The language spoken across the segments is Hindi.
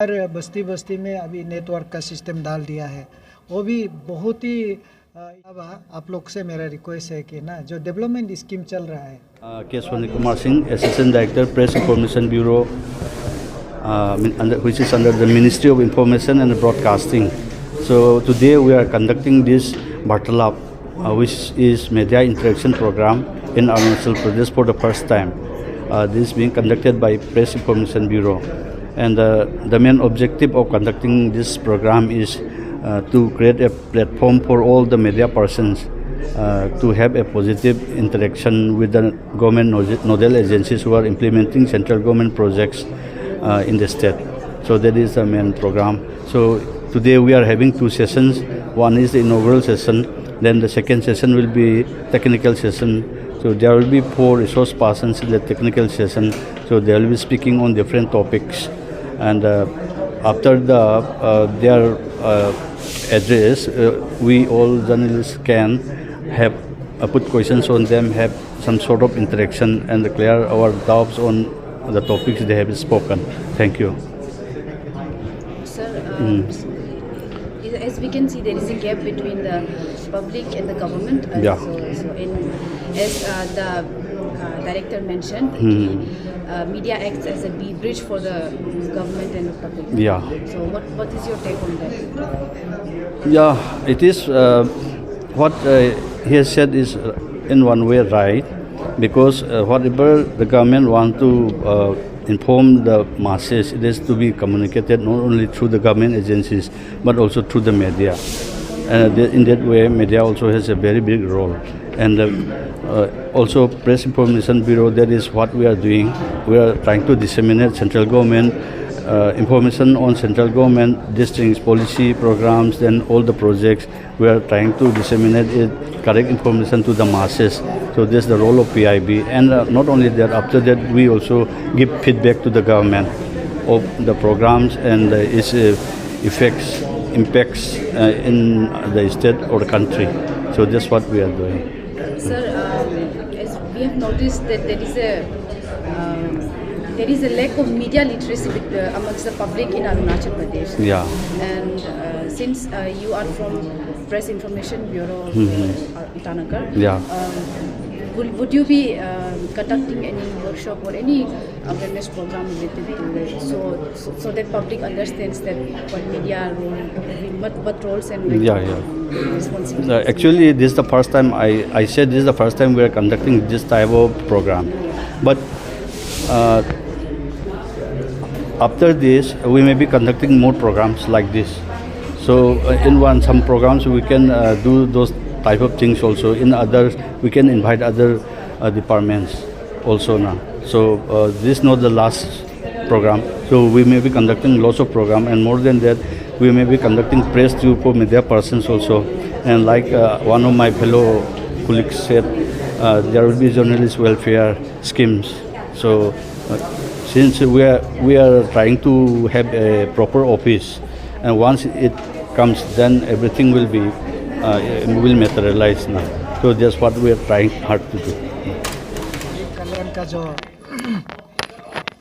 हर बस्ती बस्ती में अभी नेटवर्क का सिस्टम डाल दिया है, वो भी बहुत ही अब आप लोग से मेरा रिक्वेस्ट है कि ना जो डेवलपमेंट स्कीम चल रहा है। K. Swanee Kumar Singh, Assistant Director, Press Information Bureau, which is under the Ministry of Information and Broadcasting. So today we are conducting this Bartalap, which is Media Interaction Program in Arunachal Pradesh for the first time. This is being conducted by Press Information Bureau. And the main objective of conducting this program is to create a platform for all the media persons to have a positive interaction with the government nodal agencies who are implementing central government projects in the state. So that is the main program. So today we are having two sessions. One is the inaugural session, then the second session will be technical session. So there will be 4 resource persons in the technical session. So they will be speaking on different topics. And after their address, we all journalists can have put questions on them, have some sort of interaction, and clear our doubts on the topics they have spoken. Thank you. Sir, as we can see, there is a gap between the public and the government. Yeah. As the director mentioned, media acts as a bridge for the government and the public. Yeah. So what is your take on that? Yeah, it is what he has said is in one way right, because whatever the government want to inform the masses, it has to be communicated not only through the government agencies but also through the media. And in that way, media also has a very big role. And also Press Information Bureau, that is what we are doing. We are trying to disseminate central government information on central government, districts, policy programs, then all the projects. We are trying to disseminate correct information to the masses. So this is the role of PIB. And not only that, after that we also give feedback to the government of the programs and its effects, impacts in the state or the country. So that's what we are doing. Sir, as we have noticed that there is a lack of media literacy amongst the public in Arunachal Pradesh. Yeah. And since you are from Press Information Bureau, Itanagar, Yeah. would you be conducting any workshop or any awareness program related to it, so that public understands that what media role, what roles and responsibilities? Actually, this is the first time I said this is the first time we are conducting this type of program. But after this, we may be conducting more programs like this. So in some programs we can do those type of things also. In others, we can invite other departments also now. So this is not the last program. So we may be conducting lots of program, and more than that, we may be conducting press tour for media persons also. And like one of my fellow colleagues said, there will be journalist welfare schemes. So since we are trying to have a proper office, and once it comes, then everything will materialize now. So that's what we are trying hard to do. कल्याण का जो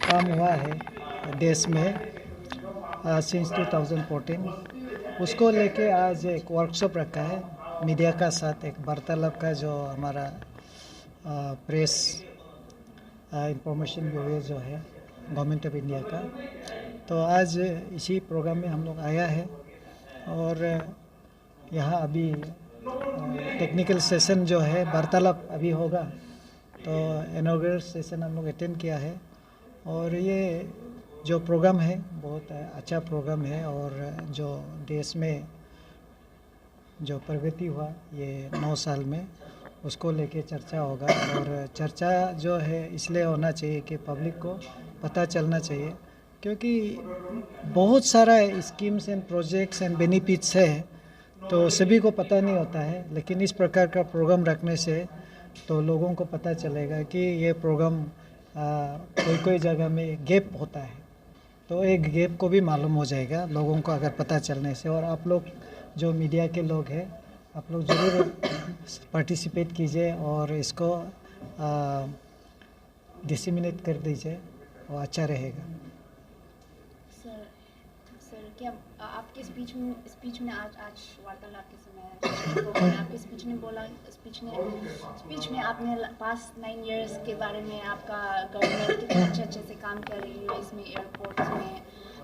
काम हुआ है देश में सिंस 2014, उसको लेके आज एक वर्कशॉप रखा है मीडिया का साथ, एक वार्तालाप का जो हमारा प्रेस इंफॉर्मेशन ब्यूरो जो है गवर्नमेंट ऑफ इंडिया का। तो आज इसी प्रोग्राम में हम लोग आया है, और यहाँ अभी टेक्निकल सेशन जो है वार्तालाप अभी होगा। तो इनॉग्रेशन सेशन हम लोग अटेंड किया है, और ये जो प्रोग्राम है बहुत अच्छा प्रोग्राम है, और जो देश में जो प्रगति हुआ ये 9 साल में, उसको लेके चर्चा होगा। और चर्चा जो है इसलिए होना चाहिए कि पब्लिक को पता चलना चाहिए, क्योंकि बहुत सारा schemes and projects and benefits है, तो सभी को पता नहीं होता है। लेकिन इस प्रकार का प्रोग्राम रखने से तो लोगों को पता चलेगा कि ये प्रोग्राम कोई जगह में गैप होता है, तो एक गैप को भी मालूम हो जाएगा लोगों को अगर पता चलने से। और आप लोग जो मीडिया के लोग हैं, आप लोग ज़रूर पार्टिसिपेट कीजिए और इसको डिसेमिनेट कर दीजिए, और अच्छा रहेगा। सर, क्या आपके स्पीच में आज वार्तालाप के समय आपके स्पीच में आपने पास्ट 9 इयर्स के बारे में आपका गवर्नमेंट कितने अच्छे से काम कर रही है, इसमें एयरपोर्ट्स में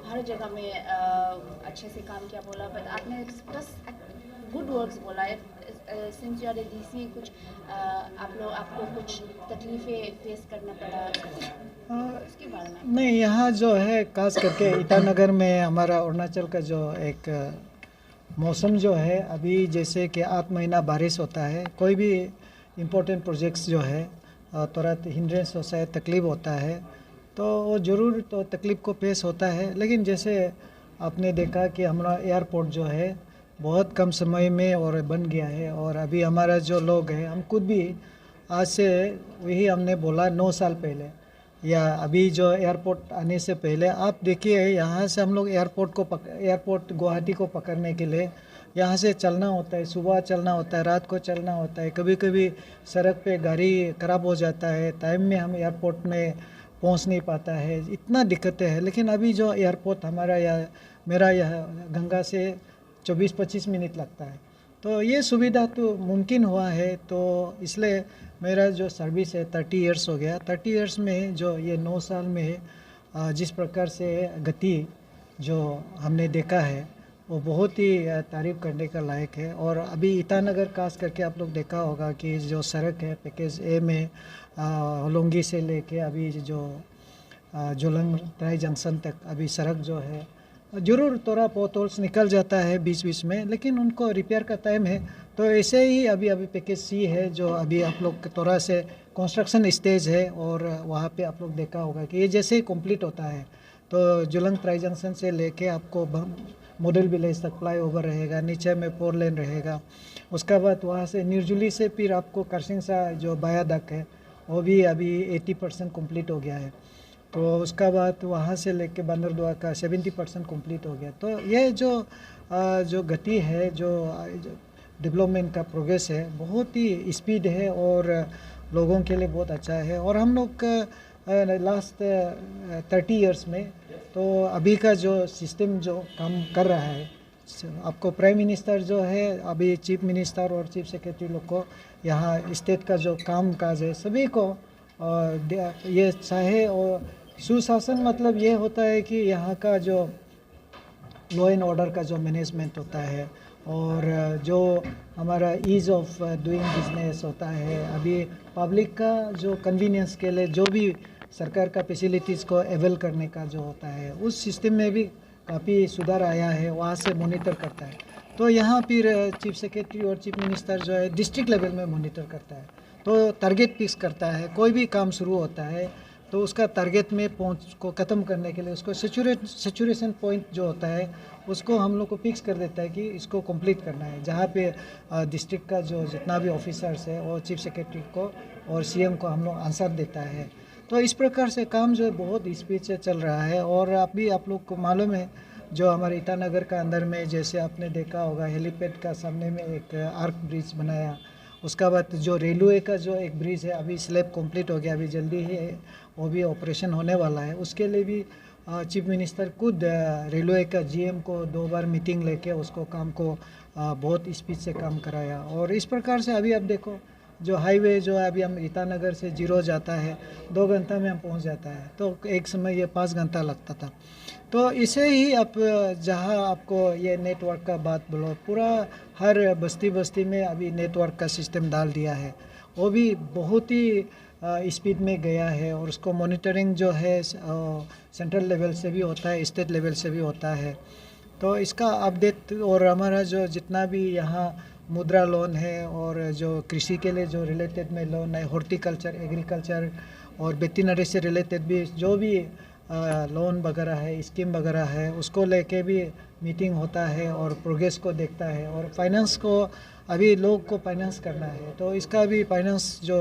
हर जगह में अच्छे से काम किया बोला, बट आपने बस गुड वर्क्स बोला है। सिंस यू आर डीसी, कुछ आपको कुछ तकलीफें फेस करना पड़ा उसके बारे में? नहीं, यहाँ जो है खास करके ईटानगर में हमारा अरुणाचल का जो एक मौसम जो है, अभी जैसे कि 8 महीना बारिश होता है, कोई भी इम्पोर्टेंट प्रोजेक्ट्स जो है तुरंत हिंड्रेंस होता है, तकलीफ होता है, तो वो ज़रूर तो तकलीफ को पेश होता है। लेकिन जैसे आपने देखा कि हमारा एयरपोर्ट जो है बहुत कम समय में और बन गया है, और अभी हमारा जो लोग हैं, हम खुद भी आज से वही हमने बोला 9 साल पहले या अभी जो एयरपोर्ट आने से पहले, आप देखिए यहाँ से हम लोग एयरपोर्ट गुवाहाटी को पकड़ने के लिए यहाँ से चलना होता है, सुबह चलना होता है, रात को चलना होता है, कभी कभी सड़क पे गाड़ी ख़राब हो जाता है, टाइम में हम एयरपोर्ट में पहुँच नहीं पाता है, इतना दिक्कतें हैं। लेकिन अभी जो एयरपोर्ट हमारा मेरा यह गंगा से 24-25 मिनट लगता है, तो ये सुविधा तो मुमकिन हुआ है। तो इसलिए मेरा जो सर्विस है 30 इयर्स हो गया। 30 इयर्स में जो ये 9 साल में जिस प्रकार से गति जो हमने देखा है वो बहुत ही तारीफ़ करने का लायक है। और अभी ईटानगर खास करके आप लोग देखा होगा कि जो सड़क है पैकेज ए में होलोंगी से लेके अभी जो जोलंग ट्राई जंक्शन तक अभी सड़क जो है ज़रूर थोड़ा पोटहोल्स निकल जाता है बीच बीच में, लेकिन उनको रिपेयर का टाइम है। तो ऐसे ही अभी पैकेज सी है जो अभी आप लोग थोड़ा से कंस्ट्रक्शन स्टेज है, और वहाँ पे आप लोग देखा होगा कि ये जैसे ही कंप्लीट होता है तो जुलंग ट्राई जंक्शन से लेके आपको मॉडल विलेज तक फ्लाई ओवर रहेगा, नीचे में 4 लेन रहेगा। उसके बाद वहाँ से निर्जुली से फिर आपको करसिंगसा जो बायादक है वो भी अभी 80% कम्प्लीट हो गया है। तो उसका बाद वहाँ से लेके बंदरदुआ का 70% कम्प्लीट हो गया। तो ये जो गति है, जो डेवलपमेंट का प्रोग्रेस है, बहुत ही स्पीड है और लोगों के लिए बहुत अच्छा है। और हम लोग लास्ट 30 इयर्स में तो अभी का जो सिस्टम जो काम कर रहा है, आपको प्राइम मिनिस्टर जो है, अभी चीफ मिनिस्टर और चीफ सेक्रेटरी लोग को यहाँ स्टेट का जो काम काज है सभी को ये चाहे। और सुशासन मतलब ये होता है कि यहाँ का जो लॉ एंड ऑर्डर का जो मैनेजमेंट होता है और जो हमारा ईज़ ऑफ डूइंग बिजनेस होता है, अभी पब्लिक का जो कन्वीनियंस के लिए जो भी सरकार का फैसिलिटीज़ को अवेल करने का जो होता है, उस सिस्टम में भी काफ़ी सुधार आया है, वहाँ से मॉनिटर करता है। तो यहाँ फिर चीफ सेक्रेटरी और चीफ मिनिस्टर जो है डिस्ट्रिक्ट लेवल में मॉनिटर करता है, तो टारगेट फिक्स करता है। कोई भी काम शुरू होता है तो उसका टारगेट में पहुँच को ख़त्म करने के लिए उसको सेचुरेशन पॉइंट जो होता है उसको हम लोग को फिक्स कर देता है कि इसको कंप्लीट करना है। जहाँ पे डिस्ट्रिक्ट का जो जितना भी ऑफिसर्स है और चीफ सेक्रेटरी को और सीएम को हम लोग आंसर देता है। तो इस प्रकार से काम जो है बहुत स्पीड से चल रहा है। और अभी आप लोग को मालूम है जो हमारे ईटानगर का अंदर में, जैसे आपने देखा होगा हेलीपैड का सामने में एक आर्क ब्रिज बनाया। उसका बाद जो रेलवे का जो एक ब्रिज है अभी स्लैब कंप्लीट हो गया, अभी जल्दी ही वो भी ऑपरेशन होने वाला है। उसके लिए भी चीफ मिनिस्टर खुद रेलवे का जीएम को 2 बार मीटिंग लेके उसको काम को बहुत स्पीड से काम कराया। और इस प्रकार से अभी आप देखो जो हाईवे जो है अभी हम ईटानगर से जीरो जाता है 2 घंटा में हम पहुंच जाता है, तो एक समय ये 5 घंटा लगता था। तो इसे ही आप जहां आपको ये नेटवर्क का बात बोलो, पूरा हर बस्ती बस्ती में अभी नेटवर्क का सिस्टम डाल दिया है, वो भी बहुत ही स्पीड में गया है। और उसको मॉनिटरिंग जो है सेंट्रल लेवल से भी होता है, स्टेट लेवल से भी होता है। तो इसका अपडेट और हमारा जो जितना भी यहाँ मुद्रा लोन है और जो कृषि के लिए जो रिलेटेड में लोन है, हॉर्टिकल्चर, एग्रीकल्चर और वेटरनरी से रिलेटेड भी जो भी लोन वगैरह है, स्कीम वगैरह है, उसको लेके भी मीटिंग होता है और प्रोग्रेस को देखता है। और फाइनेंस को अभी लोग को फाइनेंस करना है तो इसका भी फाइनेंस जो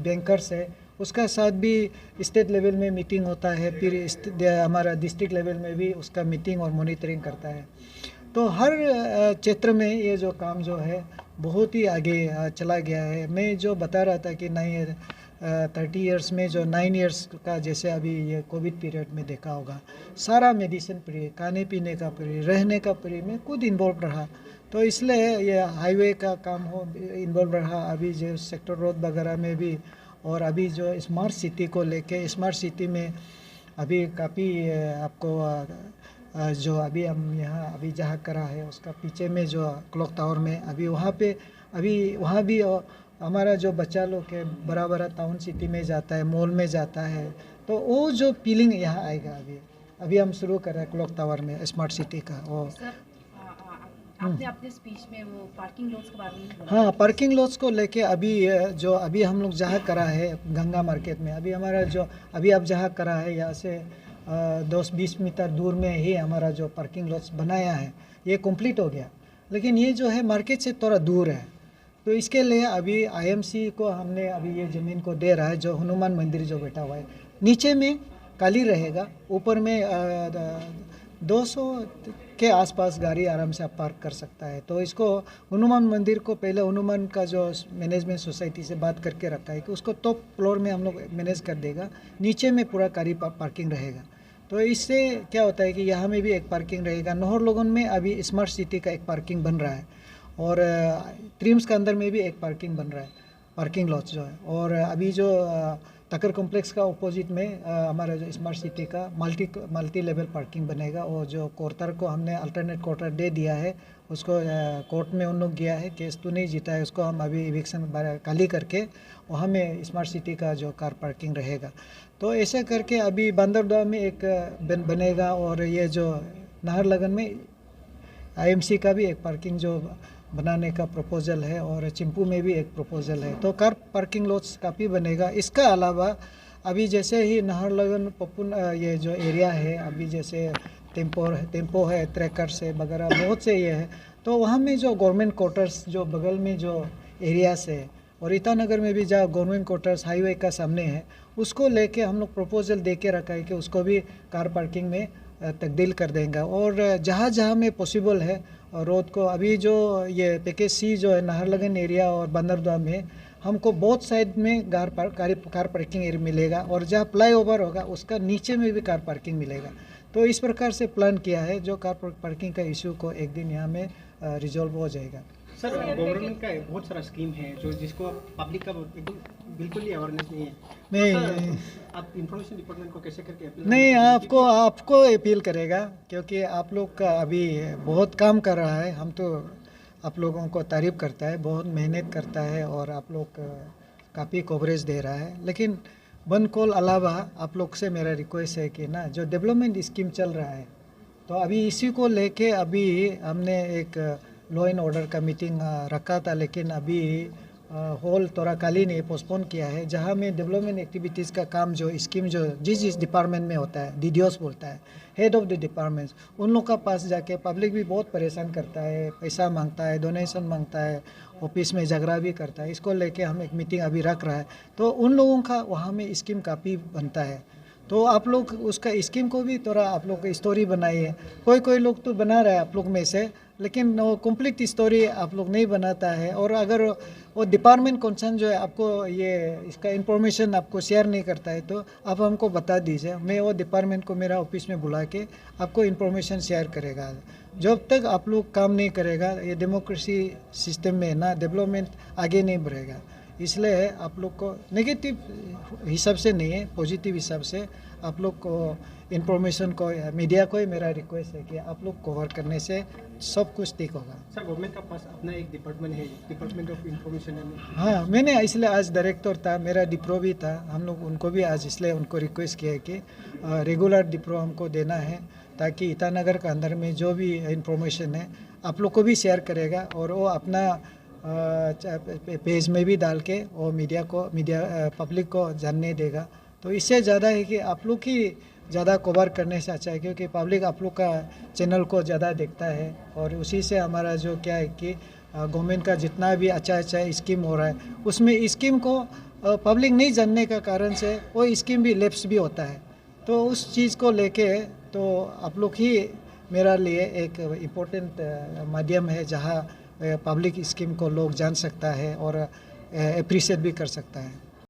बैंकर्स है उसका साथ भी स्टेट लेवल में मीटिंग होता है, फिर हमारा डिस्ट्रिक्ट लेवल में भी उसका मीटिंग और मॉनिटरिंग करता है। तो हर क्षेत्र में ये जो काम जो है बहुत ही आगे चला गया है। मैं जो बता रहा था कि नहीं 30 इयर्स में जो 9 इयर्स का जैसे अभी ये कोविड पीरियड में देखा होगा, सारा मेडिसिन फ्री, खाने पीने का फ्री, रहने का फ्री में खुद इन्वॉल्व रहा। तो इसलिए ये हाईवे का काम हो इन्वॉल्व रहा, अभी जो सेक्टर रोड वगैरह में भी, और अभी जो स्मार्ट सिटी को लेके, स्मार्ट सिटी में अभी काफ़ी आपको जो अभी हम यहाँ अभी जहाँ करा है उसका पीछे में जो क्लॉक टावर में अभी वहाँ पे अभी वहाँ भी हमारा जो बच्चा लोग है बड़ा बड़ा टाउन सिटी में जाता है, मॉल में जाता है, तो वो जो फीलिंग यहाँ आएगा। अभी हम शुरू कर रहे हैं क्लॉक टावर में स्मार्ट सिटी का। वो आपने अपने स्पीच में वो पार्किंग लॉट्स के बारे में बोला। हाँ, पार्किंग लॉट्स को लेके अभी जो अभी हम लोग जहाँ करा है गंगा मार्केट में, अभी हमारा जो अभी आप जहाँ करा है यहाँ से 10-20 मीटर दूर में ही हमारा जो पार्किंग लॉट्स बनाया है ये कंप्लीट हो गया, लेकिन ये जो है मार्केट से थोड़ा दूर है। तो इसके लिए अभी आईएमसी को हमने अभी ये ज़मीन को दे रहा है, जो हनुमान मंदिर जो बैठा हुआ है नीचे में खाली रहेगा, ऊपर में 200 के आसपास गाड़ी आराम से आप पार्क कर सकता है। तो इसको हनुमान मंदिर को पहले हनुमान का जो मैनेजमेंट सोसाइटी से बात करके रखा है कि उसको टॉप फ्लोर में हम लोग मैनेज कर देगा, नीचे में पूरा गाड़ी पार्किंग रहेगा। तो इससे क्या होता है कि यहाँ में भी एक पार्किंग रहेगा। नाहरलगुन में अभी स्मार्ट सिटी का एक पार्किंग बन रहा है, और ट्रिम्स के अंदर में भी एक पार्किंग बन रहा है, पार्किंग लॉट जो है। और अभी जो तकर कॉम्प्लेक्स का अपोजिट में हमारा जो स्मार्ट सिटी का मल्टी लेवल पार्किंग बनेगा। और जो कोर्टर को हमने अल्टरनेट कोर्टर दे दिया है, उसको कोर्ट में उन लोग गया है, केस तो नहीं जीता है, उसको हम अभी इविक्शन खाली करके वहाँ में स्मार्ट सिटी का जो कार पार्किंग रहेगा। तो ऐसे करके अभी बंदरगाह में एक बनेगा, और ये जो नाहरलगुन में आईएमसी का भी एक पार्किंग जो बनाने का प्रपोजल है, और चिंपू में भी एक प्रपोजल है। तो कार पार्किंग लॉट्स काफ़ी बनेगा। इसका अलावा अभी जैसे ही नाहरलगुन पपुन ये जो एरिया है, अभी जैसे टेम्पो है, ट्रैकर्स है वगैरह बहुत से ये है, तो वहाँ में जो गवर्नमेंट क्वार्टर्स जो बगल में जो एरियास है, और ईटानगर में भी जहाँ गवर्नमेंट क्वार्टर्स हाईवे का सामने है, उसको लेके हम लोग प्रपोजल दे के रखा है कि उसको भी कार पार्किंग में तब्दील कर देंगे। और जहाँ जहाँ में पॉसिबल है रोड को, अभी जो ये पैकेज सी जो है नाहरलगुन एरिया और बंदरगाह में हमको बहुत साइड में कार पार्किंग एरिया मिलेगा, और जहाँ फ्लाईओवर होगा उसका नीचे में भी कार पार्किंग मिलेगा। तो इस प्रकार से प्लान किया है, जो कार पार्किंग का इशू को एक दिन यहाँ में रिजॉल्व हो जाएगा। सर, गवर्नमेंट का बहुत सारा स्कीम है जो जिसको पब्लिक का एकदम बिल्कुल ही अवेयरनेस नहीं है। नहीं, आप इंफॉर्मेशन डिपार्टमेंट को कैसे करके अपील नहीं, आपको अपील करेगा, क्योंकि आप लोग का अभी बहुत काम कर रहा है। हम तो आप लोगों को तारीफ करता है, बहुत मेहनत करता है, और आप लोग काफ़ी कवरेज दे रहा है। लेकिन वन कॉल अलावा आप लोग से मेरा रिक्वेस्ट है कि ना, जो डेवलपमेंट स्कीम चल रहा है, तो अभी इसी को लेके अभी हमने एक लॉ एंड ऑर्डर का मीटिंग रखा था, लेकिन अभी होल थोड़ा खाली नहीं, पोस्टपोन किया है। जहाँ में डेवलपमेंट एक्टिविटीज़ का काम जो स्कीम जो जिस डिपार्टमेंट में होता है, डीडीओस बोलता है, हेड ऑफ द डिपार्टमेंट्स, उन लोग का पास जाके पब्लिक भी बहुत परेशान करता है, पैसा मांगता है, डोनेशन मांगता है, ऑफिस में झगड़ा भी करता है। इसको लेके हम एक मीटिंग अभी रख रहा है, तो उन लोगों का वहाँ में स्कीम काफ़ी बनता है। तो आप लोग उसका स्कीम को भी थोड़ा आप लोग स्टोरी बनाइए। कोई लोग तो बना रहा है आप लोग में से, लेकिन वो कंप्लीट स्टोरी आप लोग नहीं बनाता है। और अगर वो डिपार्टमेंट कंसर्न जो है आपको ये इसका इंफॉर्मेशन आपको शेयर नहीं करता है, तो आप हमको बता दीजिए, मैं वो डिपार्टमेंट को मेरा ऑफिस में बुला के आपको इंफॉर्मेशन शेयर करेगा। जब तक आप लोग काम नहीं करेगा, ये डेमोक्रेसी सिस्टम में ना डेवलपमेंट आगे नहीं बढ़ेगा। इसलिए आप लोग को नेगेटिव हिसाब से नहीं है, पॉजिटिव हिसाब से आप लोग को इंफॉर्मेशन को, मीडिया को ही मेरा रिक्वेस्ट है कि आप लोग कवर करने से सब कुछ ठीक होगा। सर, गवर्नमेंट का पास अपना एक डिपार्टमेंट है, डिपार्टमेंट ऑफ इंफॉर्मेशन है। हाँ, मैंने इसलिए आज डायरेक्टर था, मेरा डिप्रो भी था, हम लोग उनको भी आज इसलिए उनको रिक्वेस्ट किया है कि रेगुलर डिप्रो हमको देना है, ताकि ईटानगर के अंदर में जो भी इंफॉर्मेशन है आप लोग को भी शेयर करेगा, और वो अपना पेज में भी डाल के वो मीडिया पब्लिक को जानने देगा। तो इससे ज़्यादा है कि आप लोग ही ज़्यादा कवर करने से अच्छा है, क्योंकि पब्लिक आप लोग का चैनल को ज़्यादा देखता है, और उसी से हमारा जो क्या है कि गवर्नमेंट का जितना भी अच्छा स्कीम हो रहा है, उसमें स्कीम को पब्लिक नहीं जानने का कारण से वो स्कीम भी लैप्स भी होता है। तो उस चीज़ को लेके तो आप लोग ही मेरा लिए एक इम्पोर्टेंट माध्यम है, जहाँ पब्लिक स्कीम को लोग जान सकता है और अप्रिशिएट भी कर सकता है।